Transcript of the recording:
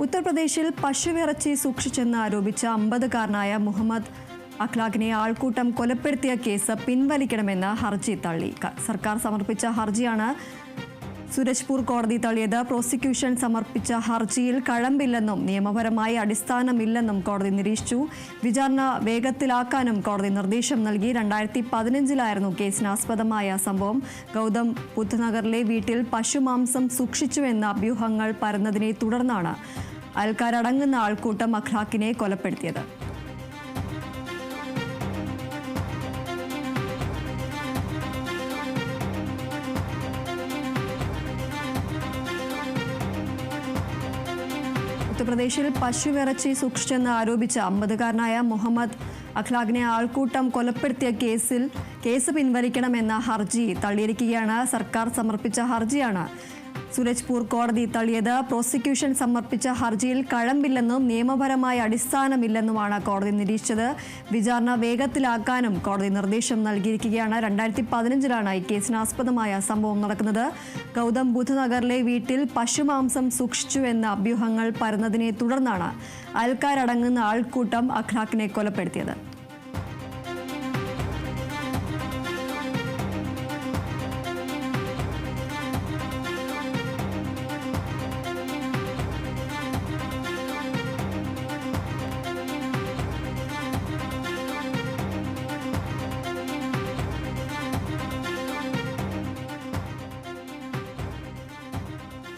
ഉത്തർപ്രദേശിൽ പശുവിറച്ചി സൂക്ഷിച്ചെന്ന് ആരോപിച്ച 50-കാരനായ മുഹമ്മദ് അഖ്ലാഖിനെ ആൾക്കൂട്ടം കൊലപ്പെടുത്തിയ കേസ് പിൻവലിക്കണമെന്ന് ഹർജി തള്ളി. സർക്കാർ സമർപ്പിച്ച ഹർജിയാണ് സൂരജ്പൂർ കോടതി തള്ളിയത്. പ്രോസിക്യൂഷൻ സമർപ്പിച്ച ഹർജിയിൽ കഴമ്പില്ലെന്നും നിയമപരമായ അടിസ്ഥാനമില്ലെന്നും കോടതി നിരീക്ഷിച്ചു. വിചാരണ വേഗത്തിലാക്കാനും കോടതി നിർദ്ദേശം നൽകി. 2015-ലായിരുന്നു കേസിനാസ്പദമായ സംഭവം. ഗൗതം ബുദ്ധ് നഗറിലെ വീട്ടിൽ പശുമാംസം സൂക്ഷിച്ചുവെന്ന അഭ്യൂഹങ്ങൾ പരന്നതിനെ തുടർന്നാണ് അയൽക്കാരടങ്ങുന്ന ആൾക്കൂട്ടം അഖ്ലാഖിനെ കൊലപ്പെടുത്തിയത്. ഉത്തർപ്രദേശിൽ പശുവിറച്ചി സൂക്ഷിച്ചെന്ന് ആരോപിച്ച 50-കാരനായ മുഹമ്മദ് അഖ്ലാഖിനെ ആൾക്കൂട്ടം കൊലപ്പെടുത്തിയ കേസ് പിൻവലിക്കണമെന്ന ഹർജി തള്ളിയിരിക്കുകയാണ്. സർക്കാർ സമർപ്പിച്ച ഹർജിയാണ് സൂരജ്പൂർ കോടതി തള്ളിയത്. പ്രോസിക്യൂഷൻ സമർപ്പിച്ച ഹർജിയിൽ കഴമ്പില്ലെന്നും നിയമപരമായ അടിസ്ഥാനമില്ലെന്നുമാണ് കോടതി നിരീക്ഷിച്ചത്. വിചാരണ വേഗത്തിലാക്കാനും കോടതി നിർദ്ദേശം നൽകിയിരിക്കുകയാണ്. 2015-ലാണ് ഈ കേസിനാസ്പദമായ സംഭവം നടക്കുന്നത്. ഗൗതം ബുദ്ധ് നഗറിലെ വീട്ടിൽ പശുമാംസം സൂക്ഷിച്ചുവെന്ന അഭ്യൂഹങ്ങൾ പരന്നതിനെ തുടർന്നാണ് അയൽക്കാരടങ്ങുന്ന ആൾക്കൂട്ടം അഖ്ലാഖിനെ കൊലപ്പെടുത്തിയത്.